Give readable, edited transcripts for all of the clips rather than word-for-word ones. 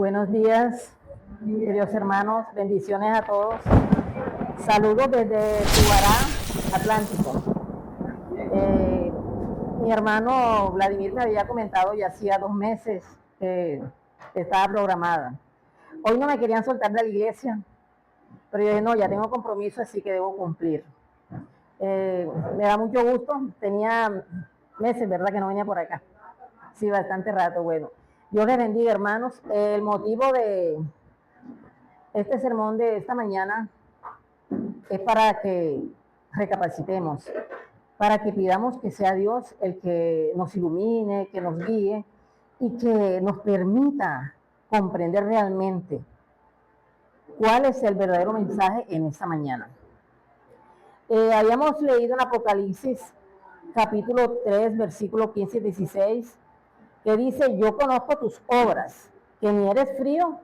Buenos días, queridos hermanos, bendiciones a todos. Saludos desde Tubará, Atlántico. Mi hermano Vladimir me había comentado ya hacía 2 meses que estaba programada. Hoy no me querían soltar de la iglesia, pero yo dije, no, ya tengo compromiso, así que debo cumplir. Me da mucho gusto, tenía meses, ¿verdad?, que no venía por acá. Sí, bastante rato, bueno. Dios les bendiga, hermanos. El motivo de este sermón de esta mañana es para que recapacitemos, para que pidamos que sea Dios el que nos ilumine, que nos guíe y que nos permita comprender realmente cuál es el verdadero mensaje en esta mañana. Habíamos leído en Apocalipsis capítulo 3, versículo 15 y 16, que dice: yo conozco tus obras, que ni eres frío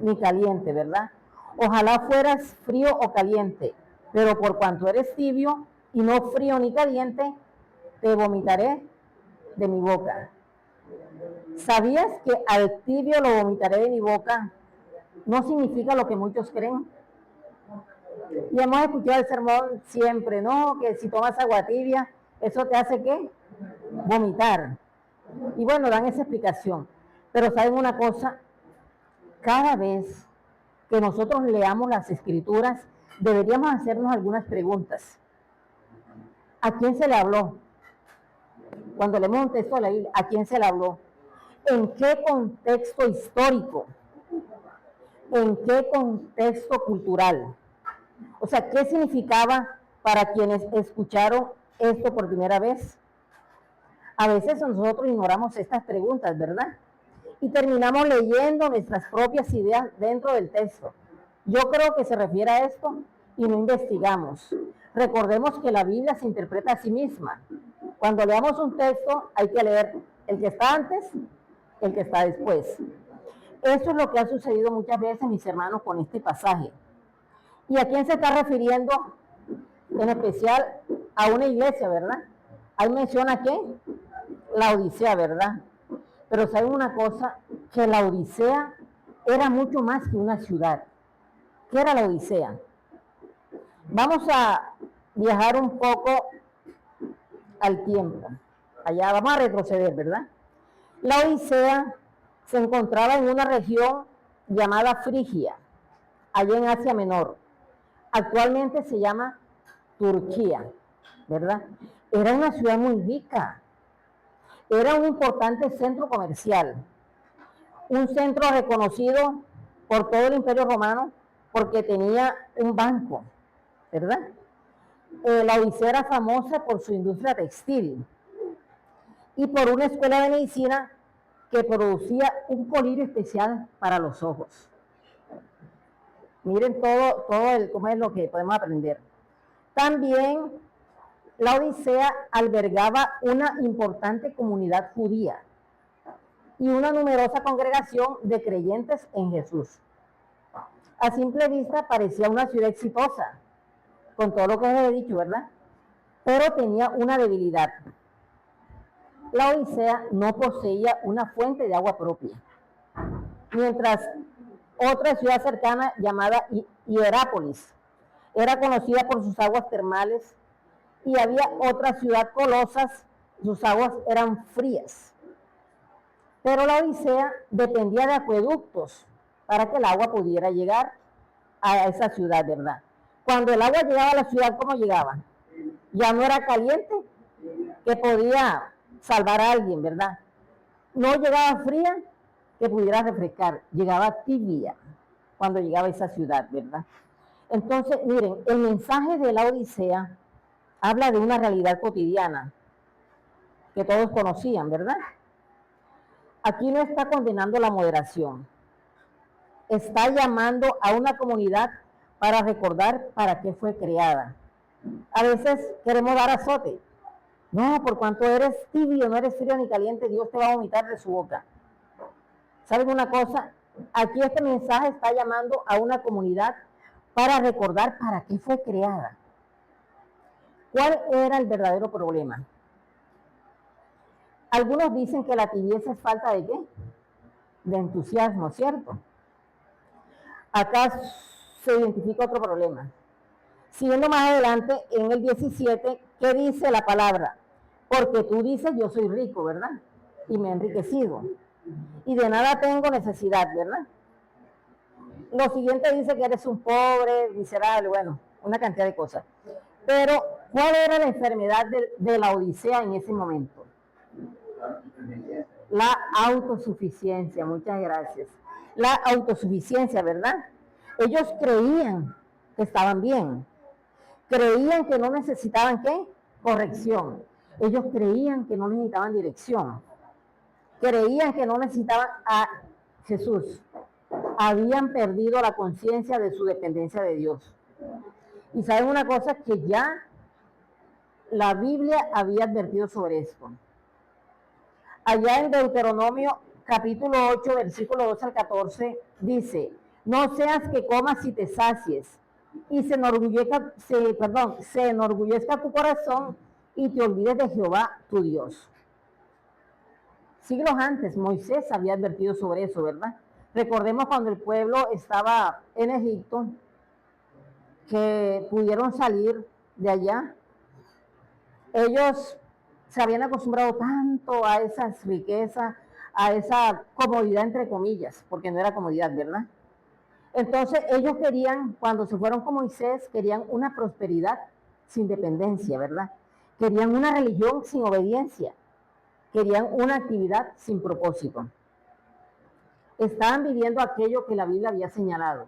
ni caliente, ¿verdad? Ojalá fueras frío o caliente, pero por cuanto eres tibio y no frío ni caliente, te vomitaré de mi boca. ¿Sabías que al tibio lo vomitaré de mi boca? No significa lo que muchos creen. Y hemos escuchado el sermón siempre, ¿no? Que si tomas agua tibia, ¿eso te hace qué? Vomitar. Y bueno, dan esa explicación. Pero ¿saben una cosa? Cada vez que nosotros leamos las escrituras, deberíamos hacernos algunas preguntas. ¿A quién se le habló? Cuando leemos un texto de la Biblia, ¿a quién se le habló? ¿En qué contexto histórico? ¿En qué contexto cultural? O sea, ¿qué significaba para quienes escucharon esto por primera vez? A veces nosotros ignoramos estas preguntas, ¿verdad? Y terminamos leyendo nuestras propias ideas dentro del texto. Yo creo que se refiere a esto y no investigamos. Recordemos que la Biblia se interpreta a sí misma. Cuando leamos un texto hay que leer el que está antes, el que está después. Eso es lo que ha sucedido muchas veces, mis hermanos, con este pasaje. ¿Y a quién se está refiriendo? En especial a una iglesia, ¿verdad? Ahí menciona ¿qué? La Odisea, ¿verdad? Pero ¿saben una cosa? Que la Odisea era mucho más que una ciudad. ¿Qué era la Odisea? Vamos a viajar un poco al tiempo. Allá vamos a retroceder, ¿verdad? La Odisea se encontraba en una región llamada Frigia, allá en Asia Menor. Actualmente se llama Turquía, ¿verdad? Era una ciudad muy rica. Era un importante centro comercial, un centro reconocido por todo el Imperio Romano porque tenía un banco, ¿verdad? La Odisea era famosa por su industria textil y por una escuela de medicina que producía un colirio especial para los ojos. Miren cómo es lo que podemos aprender. También la Odisea albergaba una importante comunidad judía y una numerosa congregación de creyentes en Jesús. A simple vista parecía una ciudad exitosa, con todo lo que les he dicho, ¿verdad? Pero tenía una debilidad. La Odisea no poseía una fuente de agua propia, mientras otra ciudad cercana llamada Hierápolis era conocida por sus aguas termales, y había otra ciudad, Colosas, sus aguas eran frías. Pero la Odisea dependía de acueductos para que el agua pudiera llegar a esa ciudad, ¿verdad? Cuando el agua llegaba a la ciudad, ¿cómo llegaba? Ya no era caliente, que podía salvar a alguien, ¿verdad? No llegaba fría, que pudiera refrescar, llegaba tibia cuando llegaba a esa ciudad, ¿verdad? Entonces, miren, el mensaje de la Odisea habla de una realidad cotidiana que todos conocían, ¿verdad? Aquí no está condenando la moderación, está llamando a una comunidad para recordar para qué fue creada. A veces queremos dar azote. No, por cuanto eres tibio, no eres frío ni caliente, Dios te va a vomitar de su boca. ¿Saben una cosa? Aquí este mensaje está llamando a una comunidad para recordar para qué fue creada. ¿Cuál era el verdadero problema? Algunos dicen que la tibieza es falta de ¿qué? de entusiasmo, ¿cierto? Acá se identifica otro problema. Siguiendo más adelante, en el 17, ¿qué dice la palabra? Porque tú dices, yo soy rico, ¿verdad? Y me he enriquecido. Y de nada tengo necesidad, ¿verdad? Lo siguiente dice que eres un pobre, miserable, bueno, una cantidad de cosas. Pero, ¿cuál era la enfermedad de la Odisea en ese momento? La autosuficiencia, muchas gracias. La autosuficiencia, ¿verdad? Ellos creían que estaban bien. Creían que no necesitaban, ¿qué? Corrección. Ellos creían que no necesitaban dirección. Creían que no necesitaban a Jesús. Habían perdido la conciencia de su dependencia de Dios. Y saben una cosa, que ya la Biblia había advertido sobre esto. Allá en Deuteronomio capítulo 8, versículo 12 al 14, dice, no seas que comas y te sacies, y se enorgullezca tu corazón y te olvides de Jehová tu Dios. Siglos antes, Moisés había advertido sobre eso, ¿verdad? Recordemos cuando el pueblo estaba en Egipto, que pudieron salir de allá. Ellos se habían acostumbrado tanto a esas riquezas, a esa comodidad entre comillas, porque no era comodidad, ¿verdad? Entonces ellos querían, cuando se fueron con Moisés, querían una prosperidad sin dependencia, ¿verdad? Querían una religión sin obediencia, querían una actividad sin propósito. Estaban viviendo aquello que la Biblia había señalado.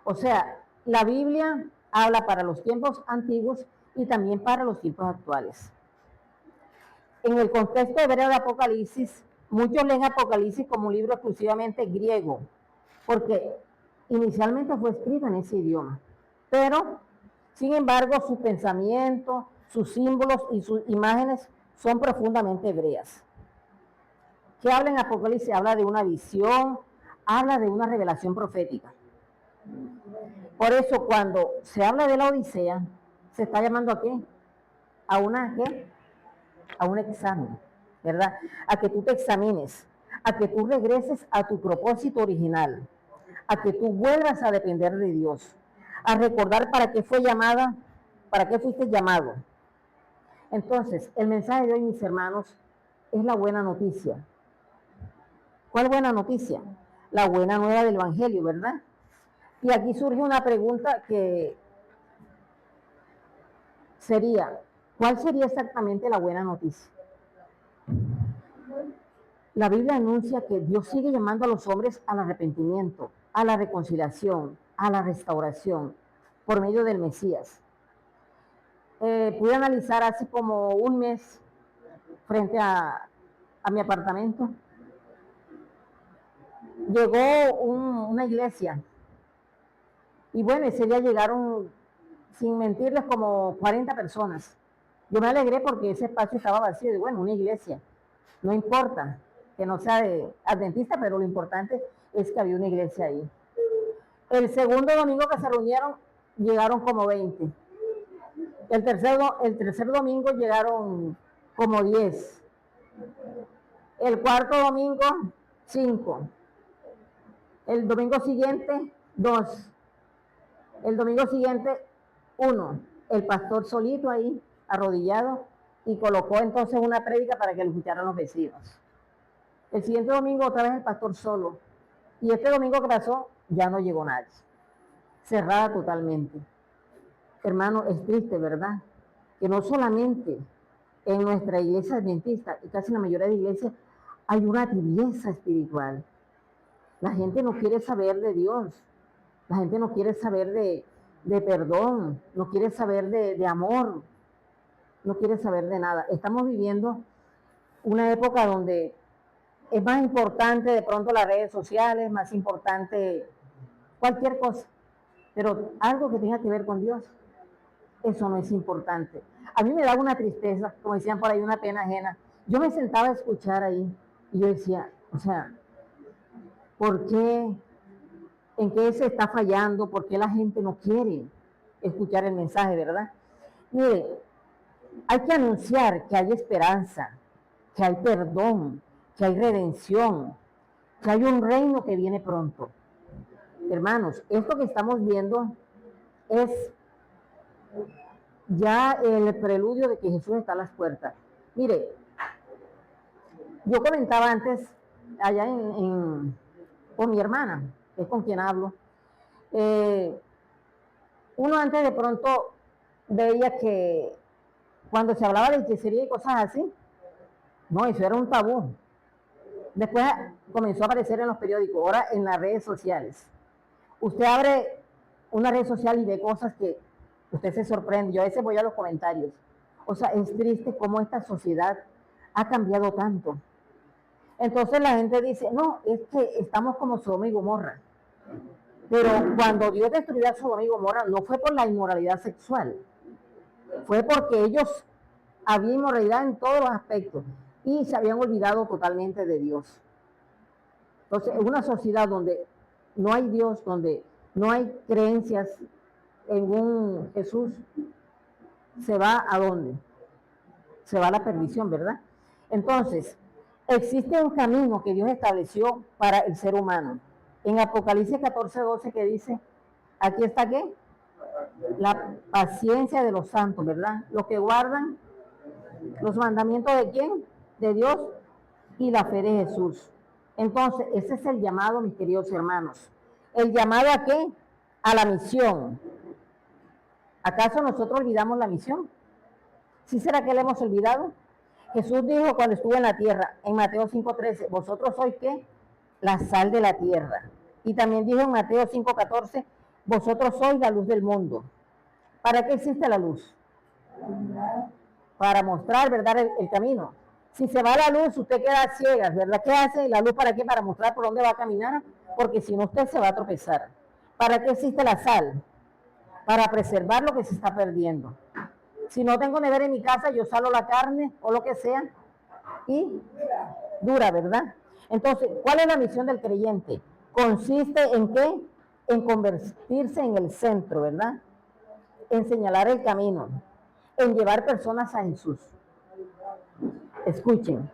O sea, la Biblia habla para los tiempos antiguos y también para los tiempos actuales. En el contexto hebreo de Apocalipsis, muchos leen Apocalipsis como un libro exclusivamente griego, porque inicialmente fue escrito en ese idioma. Pero, sin embargo, sus pensamientos, sus símbolos y sus imágenes son profundamente hebreas. ¿Qué habla en Apocalipsis? Habla de una visión, habla de una revelación profética. Por eso, cuando se habla de la Odisea, se está llamando ¿a qué? ¿A una qué? A un examen, ¿verdad? A que tú te examines, a que tú regreses a tu propósito original, a que tú vuelvas a depender de Dios, a recordar para qué fue llamada, para qué fuiste llamado. Entonces, el mensaje de hoy, mis hermanos, es la buena noticia. ¿Cuál buena noticia? La buena nueva del Evangelio, ¿verdad? Y aquí surge una pregunta que sería, ¿cuál sería exactamente la buena noticia? La Biblia anuncia que Dios sigue llamando a los hombres al arrepentimiento, a la reconciliación, a la restauración, por medio del Mesías. Pude analizar hace como un mes frente a mi apartamento. Llegó una iglesia y bueno, ese día llegaron, sin mentirles, como 40 personas. Yo me alegré porque ese espacio estaba vacío y bueno, una iglesia, no importa que no sea de adventista, pero lo importante es que había una iglesia ahí. El segundo domingo que se reunieron, llegaron como 20. El tercer domingo llegaron como 10. El cuarto domingo, 5. El domingo siguiente, 2. El domingo siguiente, 1. El pastor solito ahí, arrodillado, y colocó entonces una prédica para que lo escucharan los vecinos. El siguiente domingo otra vez el pastor solo. Y este domingo que pasó, ya no llegó nadie. Cerrada totalmente. Hermano, es triste, ¿verdad? Que no solamente en nuestra iglesia adventista, y casi en la mayoría de iglesias, hay una tibieza espiritual. La gente no quiere saber de Dios. La gente no quiere saber de perdón. No quiere saber de amor. No quiere saber de nada. Estamos viviendo una época donde es más importante de pronto las redes sociales, más importante cualquier cosa. Pero algo que tenga que ver con Dios, eso no es importante. A mí me da una tristeza, como decían por ahí, una pena ajena. Yo me sentaba a escuchar ahí y yo decía, o sea, ¿por qué? ¿En qué se está fallando? ¿Por qué la gente no quiere escuchar el mensaje, verdad? Mire, hay que anunciar que hay esperanza, que hay perdón, que hay redención, que hay un reino que viene pronto. Hermanos, esto que estamos viendo es ya el preludio de que Jesús está a las puertas. Mire, yo comentaba antes allá con mi hermana, que es con quien hablo, uno antes de pronto veía que cuando se hablaba de hechicería y cosas así, no, eso era un tabú. Después comenzó a aparecer en los periódicos, ahora en las redes sociales. Usted abre una red social y ve cosas que usted se sorprende. Yo a veces voy a los comentarios. O sea, es triste cómo esta sociedad ha cambiado tanto. Entonces la gente dice, no, es que estamos como Sodoma y Gomorra. Pero cuando Dios destruyó a Sodoma y Gomorra no fue por la inmoralidad sexual, fue porque ellos había inmoralidad en todos los aspectos y se habían olvidado totalmente de Dios. Entonces, en una sociedad donde no hay Dios, donde no hay creencias en un Jesús, se va a dónde? Se va a la perdición, ¿verdad? Entonces, existe un camino que Dios estableció para el ser humano. En Apocalipsis 14:12 que dice, aquí está ¿qué? La paciencia de los santos, ¿verdad? Los que guardan los mandamientos de quién? De Dios y la fe de Jesús. Entonces, ese es el llamado, mis queridos hermanos. ¿El llamado a qué? A la misión. ¿Acaso nosotros olvidamos la misión? ¿Sí será que la hemos olvidado? Jesús dijo cuando estuvo en la tierra, en Mateo 5:13, vosotros sois ¿qué? La sal de la tierra. Y también dijo en Mateo 5:14, vosotros sois la luz del mundo. ¿Para qué existe la luz? Para mostrar, ¿verdad?, el camino. Si se va la luz, usted queda ciega, ¿verdad? ¿Qué hace la luz? ¿Para qué? Para mostrar por dónde va a caminar, porque si no usted se va a tropezar. ¿Para qué existe la sal? Para preservar lo que se está perdiendo. Si no tengo nevera en mi casa, yo salo la carne o lo que sea y dura, ¿verdad? Entonces, ¿cuál es la misión del creyente? Consiste en qué? En convertirse en el centro, ¿verdad? En señalar el camino, en llevar personas a Jesús. Escuchen,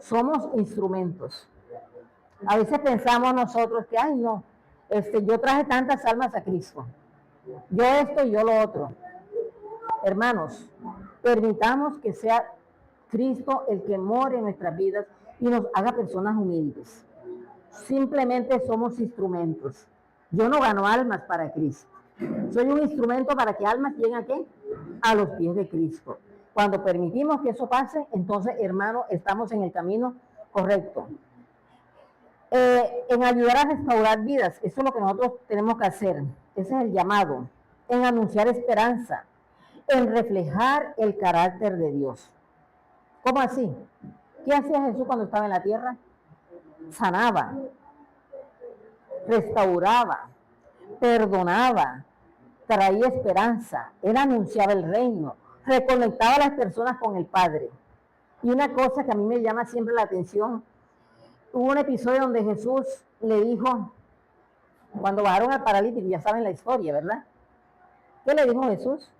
somos instrumentos. A veces pensamos nosotros que, ay no, yo traje tantas almas a Cristo. Yo esto y yo lo otro. Hermanos, permitamos que sea Cristo el que more en nuestras vidas y nos haga personas humildes. Simplemente somos instrumentos. Yo no gano almas para Cristo. Soy un instrumento para que almas lleguen ¿a qué? A los pies de Cristo. Cuando permitimos que eso pase, entonces, hermano, estamos en el camino correcto. En ayudar a restaurar vidas, eso es lo que nosotros tenemos que hacer. Ese es el llamado. En anunciar esperanza, en reflejar el carácter de Dios. ¿Cómo así? ¿Qué hacía Jesús cuando estaba en la tierra? Sanaba, restauraba, perdonaba, traía esperanza, él anunciaba el reino, reconectaba a las personas con el Padre. Y una cosa que a mí me llama siempre la atención, hubo un episodio donde Jesús le dijo, cuando bajaron al paralítico, ya saben la historia, ¿verdad? ¿Qué le dijo Jesús?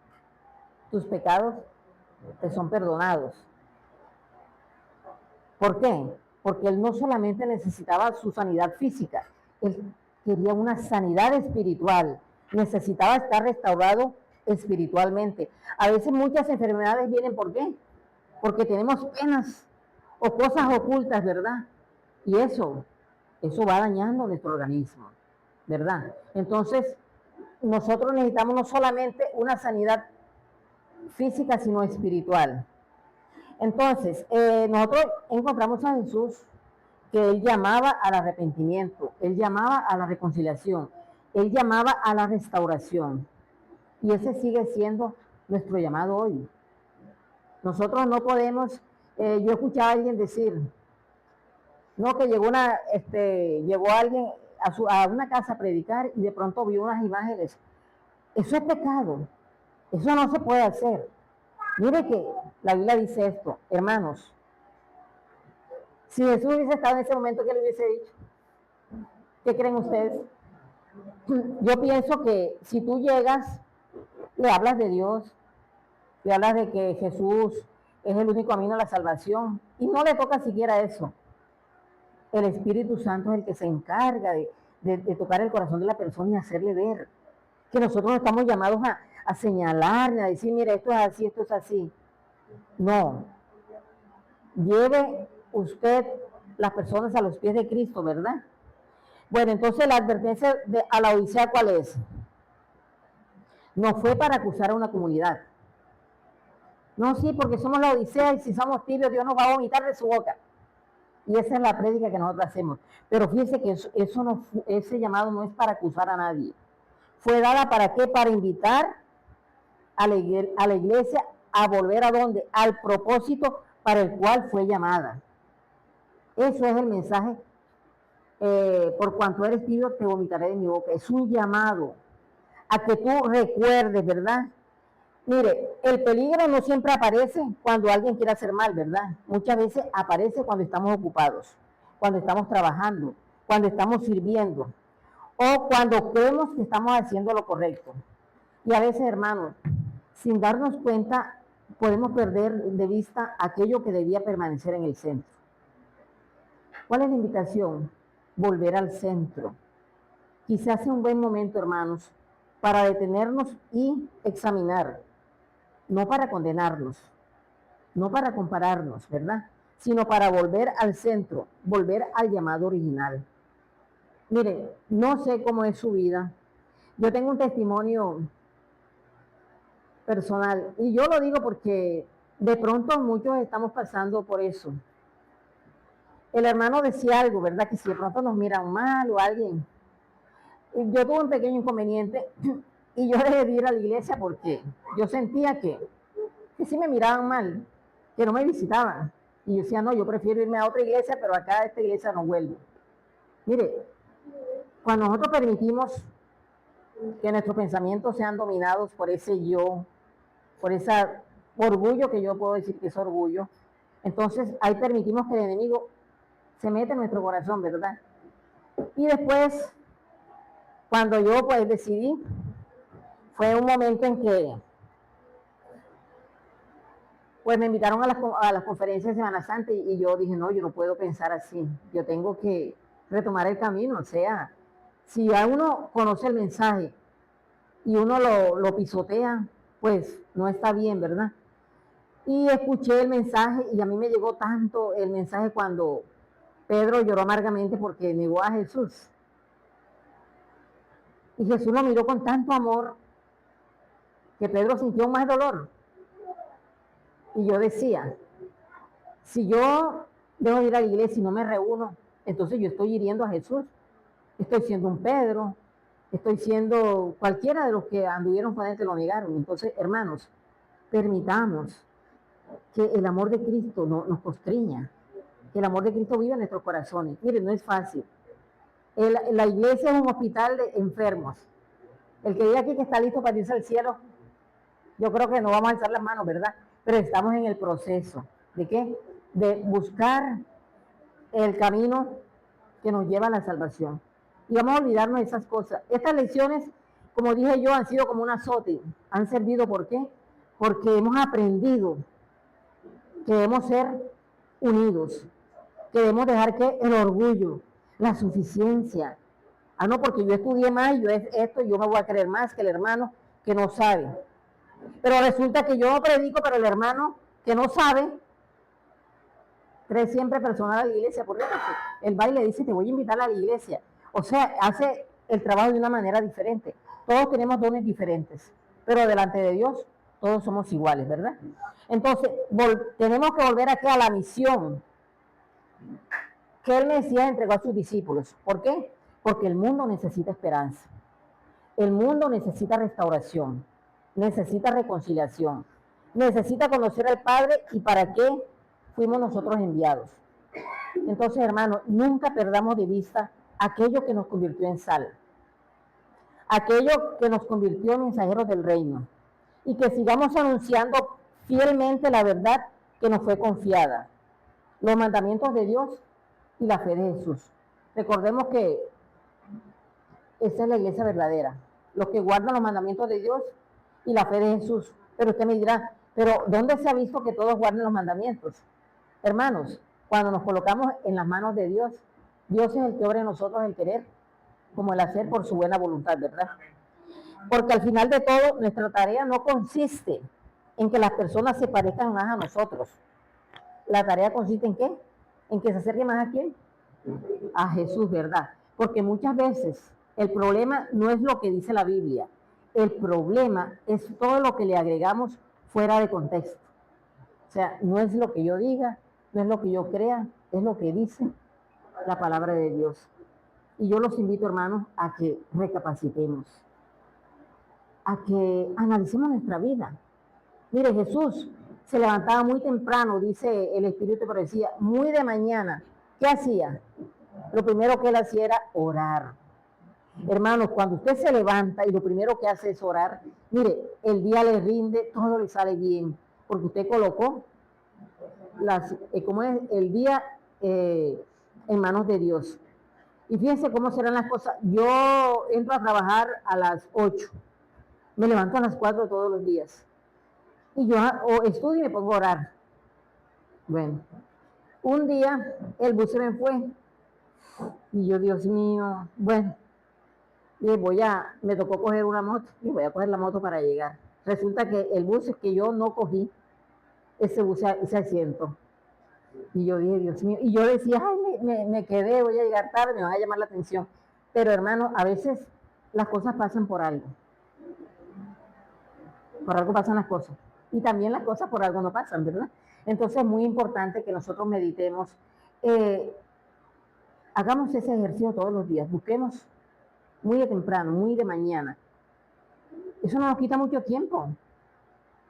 Tus pecados te son perdonados. ¿Por qué? Porque él no solamente necesitaba su sanidad física, él quería una sanidad espiritual, necesitaba estar restaurado espiritualmente. A veces muchas enfermedades vienen ¿por qué? Porque tenemos penas o cosas ocultas, ¿verdad? Y eso va dañando nuestro organismo, ¿verdad? Entonces, nosotros necesitamos no solamente una sanidad física, sino espiritual. Entonces, nosotros encontramos a Jesús que él llamaba al arrepentimiento, él llamaba a la reconciliación, él llamaba a la restauración. Y ese sigue siendo nuestro llamado hoy. Nosotros no podemos, yo escuchaba a alguien decir, no, que llegó alguien a una casa a predicar y de pronto vio unas imágenes. Eso es pecado, eso no se puede hacer. Mire que la Biblia dice esto, hermanos, si Jesús hubiese estado en ese momento, ¿qué le hubiese dicho? ¿Qué creen ustedes? Yo pienso que si tú llegas, le hablas de Dios, le hablas de que Jesús es el único camino a la salvación, y no le toca siquiera eso. El Espíritu Santo es el que se encarga de tocar el corazón de la persona y hacerle ver que nosotros no estamos llamados a señalarle, a decir, mira, esto es así, esto es así. No. Lleve usted las personas a los pies de Cristo, ¿verdad? Bueno, entonces la advertencia a la Odisea, ¿cuál es? No fue para acusar a una comunidad. No, sí, porque somos la Odisea y si somos tibios, Dios nos va a vomitar de su boca. Y esa es la prédica que nosotros hacemos. Pero fíjense que ese llamado no es para acusar a nadie. Fue dada para qué? Para invitar a la iglesia a volver a dónde? Al propósito para el cual fue llamada. Eso es el mensaje. Por cuanto eres tibio, te vomitaré de mi boca. Es un llamado a que tú recuerdes, ¿verdad? Mire, el peligro no siempre aparece cuando alguien quiere hacer mal, ¿verdad? Muchas veces aparece cuando estamos ocupados, cuando estamos trabajando, cuando estamos sirviendo o cuando creemos que estamos haciendo lo correcto. Y a veces, hermanos, sin darnos cuenta, podemos perder de vista aquello que debía permanecer en el centro. ¿Cuál es la invitación? Volver al centro. Quizás sea un buen momento, hermanos, para detenernos y examinar, no para condenarnos, no para compararnos, ¿verdad? Sino para volver al centro, volver al llamado original. Miren, no sé cómo es su vida. Yo tengo un testimonio personal y yo lo digo porque de pronto muchos estamos pasando por eso. El hermano decía algo, ¿verdad? Que si de pronto nos miran mal o alguien. Yo tuve un pequeño inconveniente y yo dejé de ir a la iglesia porque yo sentía que sí me miraban mal, que no me visitaban. Y yo decía, no, yo prefiero irme a otra iglesia, pero acá a esta iglesia no vuelvo. Mire, cuando nosotros permitimos que nuestros pensamientos sean dominados por ese yo, por ese orgullo, que yo puedo decir que es orgullo, entonces ahí permitimos que el enemigo se meta en nuestro corazón, ¿verdad? Y después, cuando yo pues decidí, fue un momento en que pues me invitaron a las conferencias de Semana Santa y yo dije, no, yo no puedo pensar así, yo tengo que retomar el camino, o sea, si a uno conoce el mensaje y uno lo pisotea, pues no está bien, ¿verdad? Y escuché el mensaje y a mí me llegó tanto el mensaje cuando Pedro lloró amargamente porque negó a Jesús. Y Jesús lo miró con tanto amor que Pedro sintió más dolor. Y yo decía, si yo dejo de ir a la iglesia y no me reúno, entonces yo estoy hiriendo a Jesús. Estoy siendo un Pedro, estoy siendo cualquiera de los que anduvieron con él que lo negaron. Entonces, hermanos, permitamos que el amor de Cristo nos constriña, que el amor de Cristo viva en nuestros corazones. Miren, no es fácil. La iglesia es un hospital de enfermos. El que diga aquí que está listo para irse al cielo, yo creo que no vamos a alzar las manos, ¿verdad? Pero estamos en el proceso. ¿De qué? De buscar el camino que nos lleva a la salvación. Y vamos a olvidarnos de esas cosas. Estas lecciones, como dije yo, han sido como un azote. Han servido, ¿por qué? Porque hemos aprendido que debemos ser unidos, que debemos dejar que el orgullo, la suficiencia, no, porque yo estudié más y yo es esto, yo me voy a creer más que el hermano que no sabe. Pero resulta que yo no predico, pero el hermano que no sabe trae siempre personal a la iglesia. ¿Por qué? Porque él va y le dice, te voy a invitar a la iglesia. O sea, hace el trabajo de una manera diferente. Todos tenemos dones diferentes, pero delante de Dios todos somos iguales, ¿verdad? Entonces, tenemos que volver aquí a la misión que el Mesías entregó a sus discípulos. ¿Por qué? Porque el mundo necesita esperanza. El mundo necesita restauración, necesita reconciliación, necesita conocer al Padre y para qué fuimos nosotros enviados. Entonces, hermanos, nunca perdamos de vista aquello que nos convirtió en sal, aquello que nos convirtió en mensajeros del reino, y que sigamos anunciando fielmente la verdad que nos fue confiada, los mandamientos de Dios y la fe de Jesús. Recordemos que esa es la iglesia verdadera, los que guardan los mandamientos de Dios y la fe de Jesús. Pero usted me dirá, pero ¿dónde se ha visto que todos guarden los mandamientos? Hermanos, cuando nos colocamos en las manos de Dios, Dios es el que obra en nosotros el querer como el hacer por su buena voluntad, ¿verdad? Porque al final de todo, nuestra tarea no consiste en que las personas se parezcan más a nosotros. La tarea consiste en ¿qué? En que se acerque más a quién? A Jesús, ¿verdad? Porque muchas veces el problema no es lo que dice la Biblia, el problema es todo lo que le agregamos fuera de contexto. O sea, no es lo que yo diga, no es lo que yo crea, es lo que dice la palabra de Dios. Y yo los invito, hermanos, a que recapacitemos, a que analicemos nuestra vida. Mire, Jesús se levantaba muy temprano, dice el Espíritu, pero decía, muy de mañana. ¿Qué hacía? Lo primero que él hacía era orar. Hermanos, cuando usted se levanta y lo primero que hace es orar, mire, el día le rinde, todo le sale bien, porque usted colocó como es el día en manos de Dios. Y fíjense cómo serán las cosas. Yo entro a trabajar a las 8, me levanto a las 4 todos los días. Y yo estudio y me pongo a orar. Bueno, un día el bus se me fue. Y yo, Dios mío, bueno, me tocó coger una moto y voy a coger la moto para llegar. Resulta que el bus que yo no cogí, ese asiento. Y yo dije, Dios mío, y yo decía, ay, me quedé, voy a llegar tarde, me va a llamar la atención. Pero hermano, a veces las cosas pasan por algo. Por algo pasan las cosas. Y también las cosas por algo no pasan, ¿verdad? Entonces es muy importante que nosotros meditemos, hagamos ese ejercicio todos los días, busquemos muy de temprano, muy de mañana. Eso no nos quita mucho tiempo.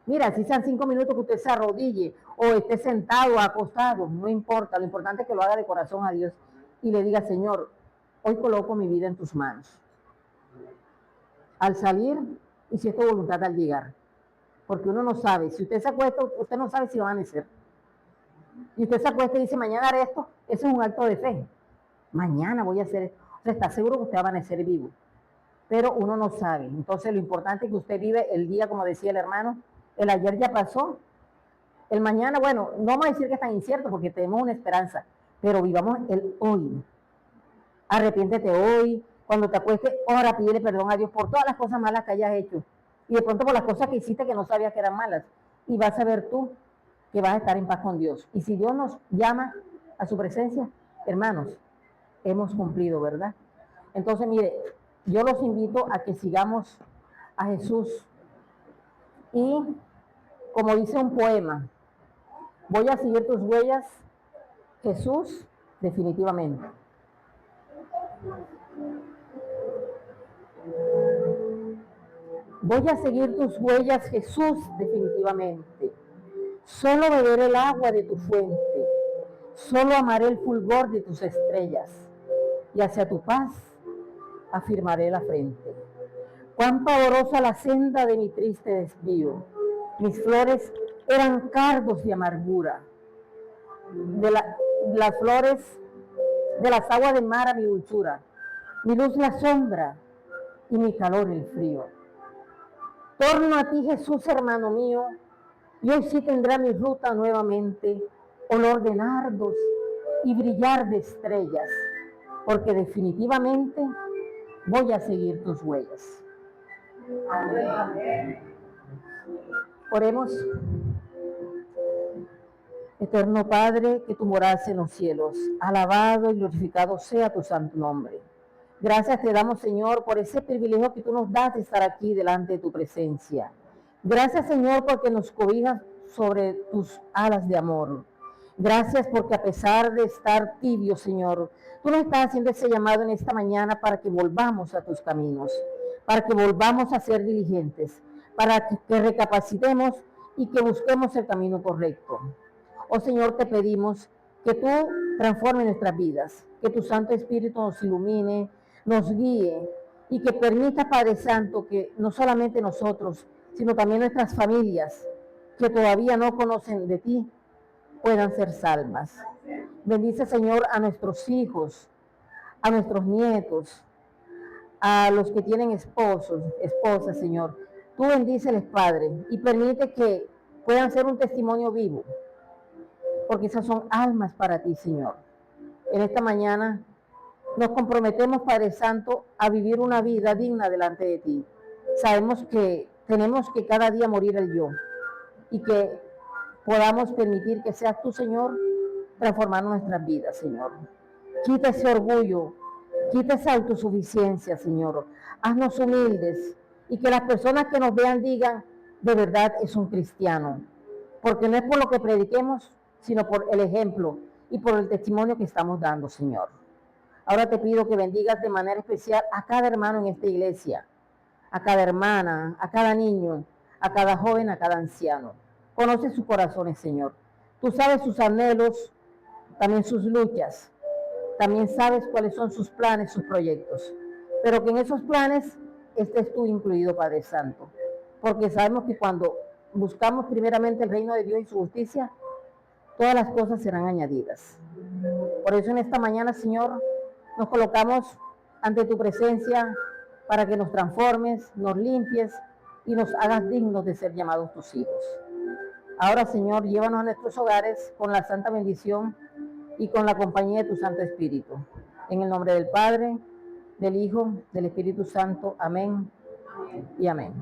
Mira, si sean 5 minutos que usted se arrodille o esté sentado o acostado, no importa, lo importante es que lo haga de corazón a Dios y le diga, Señor, hoy coloco mi vida en tus manos. Al salir y si es tu voluntad al llegar. Porque uno no sabe, si usted se acuesta, usted no sabe si va a amanecer. Y usted se acuesta y dice, mañana haré esto, eso es un acto de fe. Mañana voy a hacer esto. O sea, está seguro que usted va a amanecer vivo. Pero uno no sabe. Entonces lo importante es que usted vive el día, como decía el hermano, el ayer ya pasó, el mañana, bueno, no vamos a decir que es tan incierto porque tenemos una esperanza, pero vivamos el hoy. Arrepiéntete hoy, cuando te acuestes, ora, pídele perdón a Dios por todas las cosas malas que hayas hecho y de pronto por las cosas que hiciste que no sabías que eran malas. Y vas a ver tú que vas a estar en paz con Dios. Y si Dios nos llama a su presencia, hermanos, hemos cumplido, ¿verdad? Entonces, mire, yo los invito a que sigamos a Jesús y, como dice un poema, voy a seguir tus huellas, Jesús, definitivamente. Voy a seguir tus huellas, Jesús, definitivamente. Solo beberé el agua de tu fuente. Solo amaré el fulgor de tus estrellas. Y hacia tu paz afirmaré la frente. Cuán pavorosa la senda de mi triste desvío. Mis flores eran cardos de amargura. Las flores de las aguas del mar a mi dulzura. Mi luz la sombra y mi calor el frío. Torno a ti, Jesús, hermano mío, y hoy sí tendrá mi ruta nuevamente, olor de nardos y brillar de estrellas, porque definitivamente voy a seguir tus huellas. Amén. Oremos. Eterno Padre, que tu morada en los cielos, alabado y glorificado sea tu santo nombre. Gracias te damos, Señor, por ese privilegio que tú nos das de estar aquí delante de tu presencia. Gracias, Señor, porque nos cobijas sobre tus alas de amor. Gracias porque a pesar de estar tibio, Señor, tú nos estás haciendo ese llamado en esta mañana para que volvamos a tus caminos, para que volvamos a ser diligentes, para que recapacitemos y que busquemos el camino correcto. Oh Señor, te pedimos que tú transformes nuestras vidas, que tu Santo Espíritu nos ilumine, nos guíe y que permita, Padre Santo, que no solamente nosotros, sino también nuestras familias que todavía no conocen de ti, puedan ser salvas. Bendice, Señor, a nuestros hijos, a nuestros nietos, a los que tienen esposos, esposas, Señor. Tú bendíceles, Padre, y permite que puedan ser un testimonio vivo, porque esas son almas para ti, Señor. En esta mañana Nos comprometemos, Padre Santo, a vivir una vida digna delante de ti. Sabemos que tenemos que cada día morir el yo y que podamos permitir que seas tú, Señor, transformando nuestras vidas, Señor. Quita ese orgullo, quita esa autosuficiencia, Señor. Haznos humildes y que las personas que nos vean digan, de verdad es un cristiano. Porque no es por lo que prediquemos, sino por el ejemplo y por el testimonio que estamos dando, Señor. Ahora te pido que bendigas de manera especial a cada hermano en esta iglesia, a cada hermana, a cada niño, a cada joven, a cada anciano. Conoce sus corazones, Señor. Tú sabes sus anhelos, también sus luchas. También sabes cuáles son sus planes, sus proyectos. Pero que en esos planes estés tú incluido, Padre Santo. Porque sabemos que cuando buscamos primeramente el reino de Dios y su justicia, todas las cosas serán añadidas. Por eso en esta mañana, Señor, nos colocamos ante tu presencia para que nos transformes, nos limpies y nos hagas dignos de ser llamados tus hijos. Ahora, Señor, llévanos a nuestros hogares con la santa bendición y con la compañía de tu Santo Espíritu. En el nombre del Padre, del Hijo, del Espíritu Santo. Amén y amén.